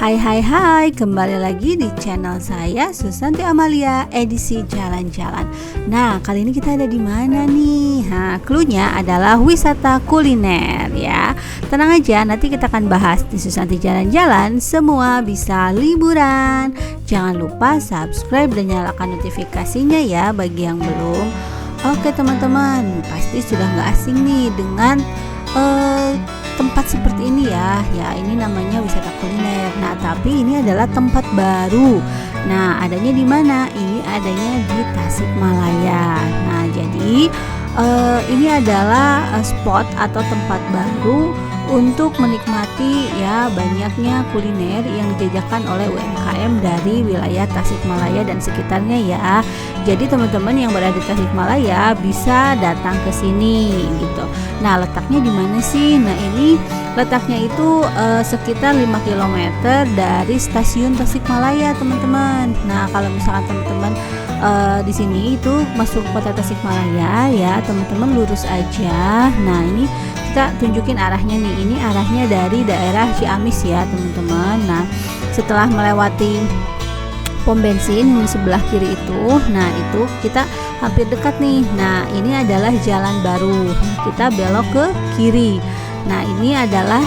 Hai hai hai, kembali lagi di channel saya Susanti Amalia edisi jalan-jalan. Nah, kali ini kita ada di mana nih? Nah, cluenya adalah wisata kuliner ya. Tenang aja, nanti kita akan bahas di Susanti Jalan-Jalan. Semua bisa liburan. Jangan lupa subscribe dan nyalakan notifikasinya ya bagi yang belum. Oke teman-teman, pasti sudah nggak asing nih dengan tempat seperti ini ya. Ya, ini namanya wisata kuliner. Nah, tapi ini adalah tempat baru. Nah, adanya di mana? Ini adanya di Tasikmalaya. Nah, jadi ini adalah spot atau tempat baru untuk menikmati ya banyaknya kuliner yang dijajakan oleh UMKM dari wilayah Tasikmalaya dan sekitarnya ya. Jadi teman-teman yang berada di Tasikmalaya bisa datang ke sini gitu. Nah, letaknya di mana sih? Nah, ini letaknya itu sekitar 5 km dari stasiun Tasikmalaya, teman-teman. Nah, kalau misalkan teman-teman di sini itu masuk kota Tasikmalaya ya, teman-teman lurus aja. Nah, ini kita tunjukin arahnya nih. Ini arahnya dari daerah Ciamis ya, teman-teman. Nah, setelah melewati pom bensin yang di sebelah kiri itu, nah itu kita hampir dekat nih. Nah, ini adalah jalan baru. Kita belok ke kiri. Nah, ini adalah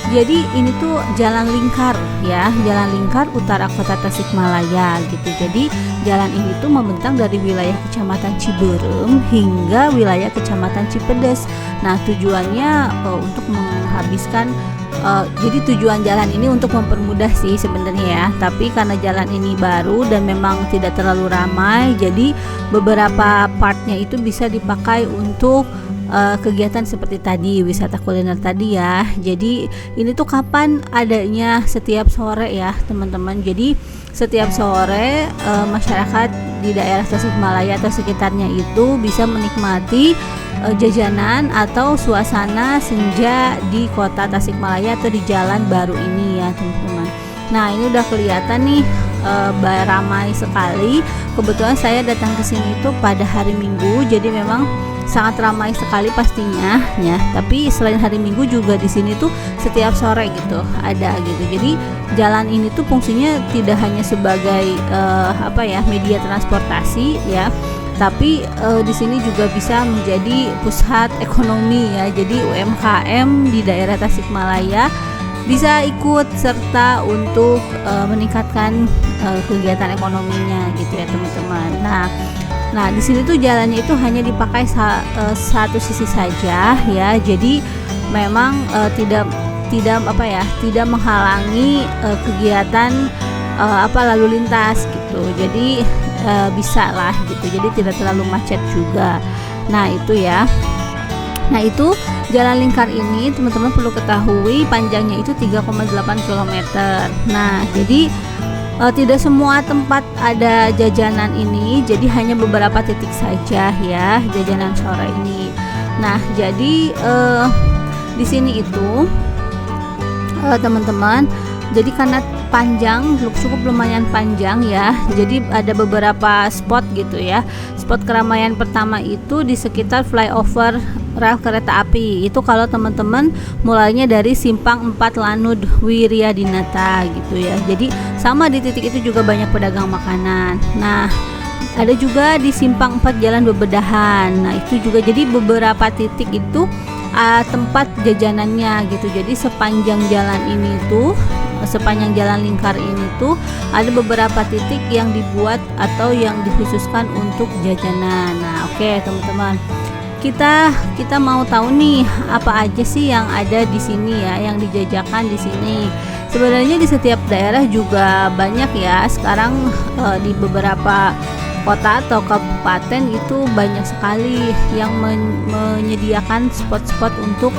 jadi ini tuh jalan lingkar ya, jalan lingkar utara kota Tasikmalaya gitu. Jadi jalan ini tuh membentang dari wilayah Kecamatan Ciberem hingga wilayah Kecamatan Cipedes. Nah, tujuannya untuk menghabiskan jadi tujuan jalan ini untuk mempermudah sih sebenarnya ya. Tapi karena jalan ini baru dan memang tidak terlalu ramai, jadi beberapa partnya itu bisa dipakai untuk kegiatan seperti tadi, wisata kuliner tadi ya. Jadi ini tuh kapan adanya? Setiap sore ya teman-teman. Jadi setiap sore masyarakat di daerah Tasikmalaya atau sekitarnya itu bisa menikmati jajanan atau suasana senja di kota Tasikmalaya atau di jalan baru ini ya teman-teman. Nah, ini udah kelihatan nih ramai sekali. Kebetulan saya datang ke sini itu pada hari Minggu, jadi memang sangat ramai sekali pastinya ya. Tapi selain hari Minggu juga di sini tuh setiap sore gitu ada gitu. Jadi jalan ini tuh fungsinya tidak hanya sebagai media transportasi ya, tapi di sini juga bisa menjadi pusat ekonomi ya. Jadi UMKM di daerah Tasikmalaya bisa ikut serta untuk meningkatkan kegiatan ekonominya gitu ya teman-teman. Nah, di sini tuh jalannya itu hanya dipakai satu sisi saja ya. Jadi memang tidak menghalangi kegiatan lalu lintas gitu. Jadi bisa lah gitu. Jadi tidak terlalu macet juga. Nah, itu ya. Nah, itu jalan lingkar ini teman-teman perlu ketahui panjangnya itu 3,8 km. Nah, jadi tidak semua tempat ada jajanan ini, jadi hanya beberapa titik saja ya jajanan sore ini. Nah, jadi di sini itu teman-teman, jadi karena panjang, cukup lumayan panjang ya. Jadi ada beberapa spot gitu ya. Spot keramaian pertama itu di sekitar flyover rel kereta api. Itu kalau teman-teman mulainya dari Simpang 4 Lanud Wiryadinata gitu ya. Jadi sama di titik itu juga banyak pedagang makanan. Nah, ada juga di Simpang 4 Jalan Bebedahan. Nah, itu juga jadi beberapa titik itu tempat jajanannya gitu. Jadi sepanjang jalan ini tuh, sepanjang jalan lingkar ini tuh ada beberapa titik yang dibuat atau yang dikhususkan untuk jajanan. Nah, oke teman-teman, kita mau tahu nih apa aja sih yang ada di sini ya, yang dijajakan di sini. Sebenarnya di setiap daerah juga banyak ya. Sekarang di beberapa kota atau kabupaten itu banyak sekali yang menyediakan spot-spot untuk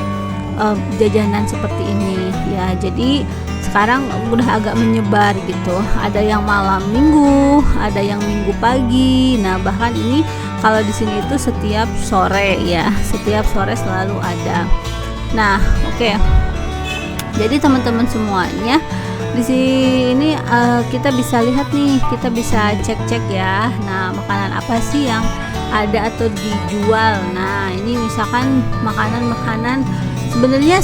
jajanan seperti ini ya. Jadi sekarang udah agak menyebar gitu. Ada yang malam minggu, ada yang minggu pagi. Nah, bahkan ini kalau di sini itu setiap sore ya, setiap sore selalu ada. Nah, oke. Jadi teman-teman semuanya di sini kita bisa lihat nih, kita bisa cek-cek ya. Nah, makanan apa sih yang ada atau dijual? Nah, ini misalkan makanan-makanan Sebenarnya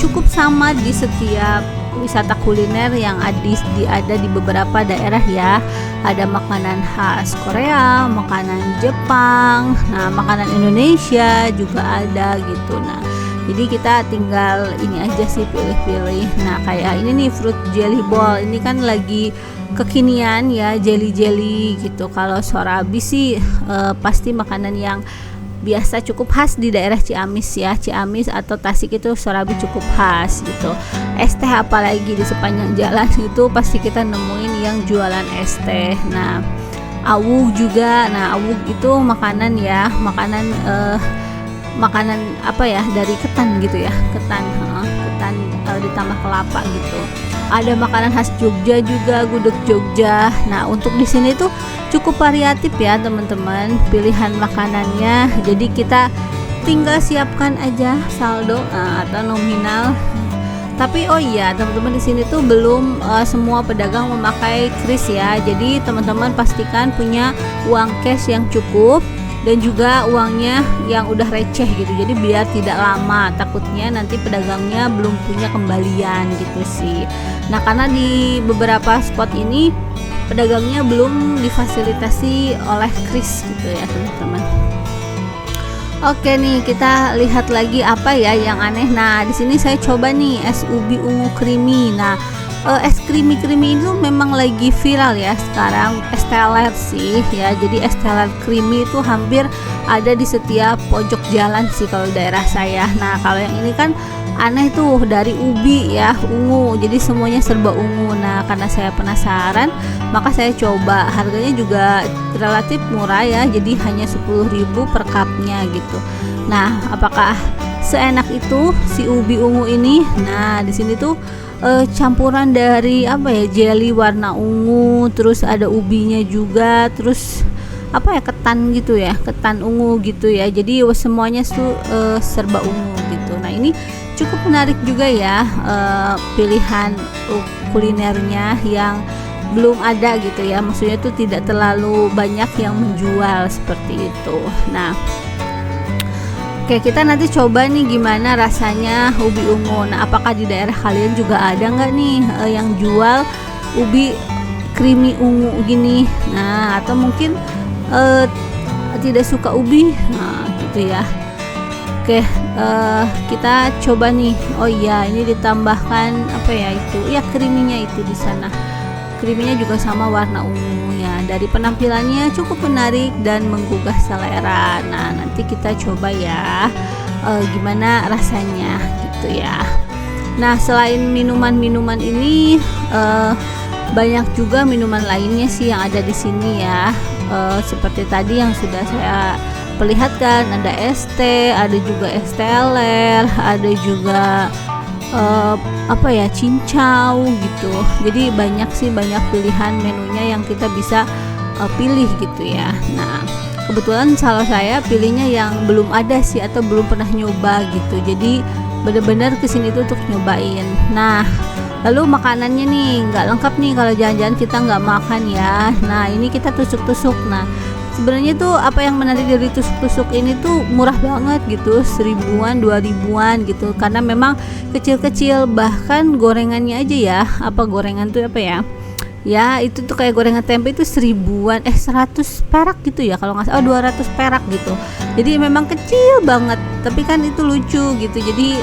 cukup sama di setiap wisata kuliner yang ada di beberapa daerah ya. Ada makanan khas Korea, makanan Jepang, nah makanan Indonesia juga ada gitu. Nah, jadi kita tinggal ini aja sih, pilih-pilih. Nah, kayak ini nih fruit jelly ball. Ini kan lagi kekinian ya, jelly-jelly gitu. Kalau Sorabi sih pasti makanan yang biasa cukup khas di daerah Ciamis ya. Ciamis atau Tasik itu Sorabi cukup khas gitu. Es teh apalagi di sepanjang jalan itu pasti kita nemuin yang jualan es teh. Nah, awug juga. Nah, awug itu makanan ya, makanan apa ya, dari ketan gitu ya, ketan ditambah kelapa gitu. Ada makanan khas Jogja juga, gudeg Jogja. Nah, untuk di sini tuh cukup variatif ya teman-teman pilihan makanannya. Jadi kita tinggal siapkan aja saldo atau nominal. Tapi oh iya teman-teman, di sini tuh belum semua pedagang memakai kris ya. Jadi teman-teman pastikan punya uang cash yang cukup dan juga uangnya yang udah receh gitu. Jadi biar tidak lama, takutnya nanti pedagangnya belum punya kembalian gitu sih. Nah, karena di beberapa spot ini pedagangnya belum difasilitasi oleh kris gitu ya teman-teman. Oke nih, kita lihat lagi apa ya yang aneh. Nah, di sini saya coba nih es ubi ungu creamy. Nah, es creamy itu memang lagi viral ya sekarang, es teler sih ya. Jadi es teler creamy itu hampir ada di setiap pojok jalan sih kalau daerah saya. Nah, kalau yang ini kan aneh tuh, dari ubi ya, ungu. Jadi semuanya serba ungu. Nah, karena saya penasaran, maka saya coba. Harganya juga relatif murah ya. Jadi hanya 10.000 per cupnya gitu. Nah, apakah seenak itu si ubi ungu ini? Nah, di sini tuh campuran dari apa ya, jelly warna ungu, terus ada ubinya juga, terus apa ya, ketan gitu ya, ketan ungu gitu ya. Jadi semuanya tuh serba ungu gitu. Nah, ini cukup menarik juga ya, pilihan kulinernya yang belum ada gitu ya. Maksudnya tuh tidak terlalu banyak yang menjual seperti itu. Nah, oke, kita nanti coba nih gimana rasanya ubi ungu. Nah, apakah di daerah kalian juga ada nggak nih yang jual ubi creamy ungu gini? Nah, atau mungkin tidak suka ubi, nah gitu ya. Oke, kita coba nih. Oh iya, ini ditambahkan apa ya itu? Ya, creamy-nya itu di sana. Creamy-nya juga sama warna ungu ya. Dari penampilannya cukup menarik dan menggugah selera. Nah, nanti kita coba ya gimana rasanya gitu ya. Nah, selain minuman-minuman ini banyak juga minuman lainnya sih yang ada di sini ya. Seperti tadi yang sudah saya perlihatkan, ada es teh, ada juga es teler, ada juga apa ya, cincau gitu. Jadi banyak pilihan menunya yang kita bisa pilih gitu ya. Nah, kebetulan kalau saya pilihnya yang belum ada sih atau belum pernah nyoba gitu. Jadi benar-benar kesini tuh untuk nyobain. Nah, lalu makanannya nih nggak lengkap nih kalau jalan-jalan kita nggak makan ya. Nah, ini kita tusuk-tusuk. Nah, sebenarnya tuh apa yang menarik dari tusuk-tusuk ini tuh murah banget gitu, 1.000-an, 2.000-an gitu. Karena memang kecil-kecil, bahkan gorengannya aja ya. Apa gorengan tuh apa ya? Ya, itu tuh kayak gorengan tempe itu 1.000-an, 100 perak gitu ya kalau nggak salah, 200 perak gitu. Jadi memang kecil banget, tapi kan itu lucu gitu. Jadi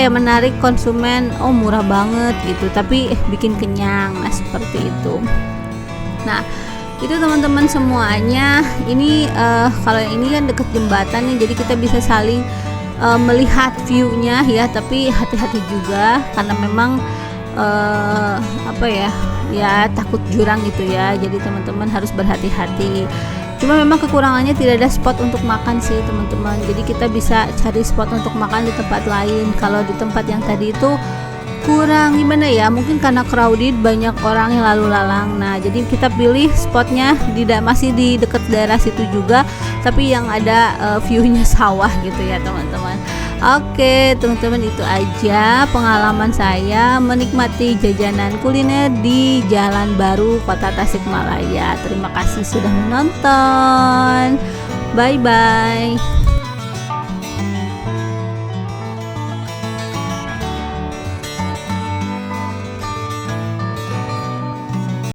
menarik konsumen. Oh, murah banget gitu, tapi bikin kenyang. Nah, seperti itu. Nah, itu teman-teman semuanya. Ini kalau yang ini kan deket jembatan nih, jadi kita bisa saling melihat view-nya ya. Tapi hati-hati juga karena memang ya takut jurang gitu ya. Jadi teman-teman harus berhati-hati. Cuma memang kekurangannya tidak ada spot untuk makan sih teman-teman. Jadi kita bisa cari spot untuk makan di tempat lain. Kalau di tempat yang tadi itu kurang gimana ya, mungkin karena crowded, banyak orang yang lalu lalang. Nah, jadi kita pilih spotnya masih di dekat daerah situ juga, tapi yang ada view-nya sawah gitu ya teman-teman. Oke teman-teman, itu aja pengalaman saya menikmati jajanan kuliner di Jalan Baru Kota Tasikmalaya. Terima kasih sudah menonton. Bye bye.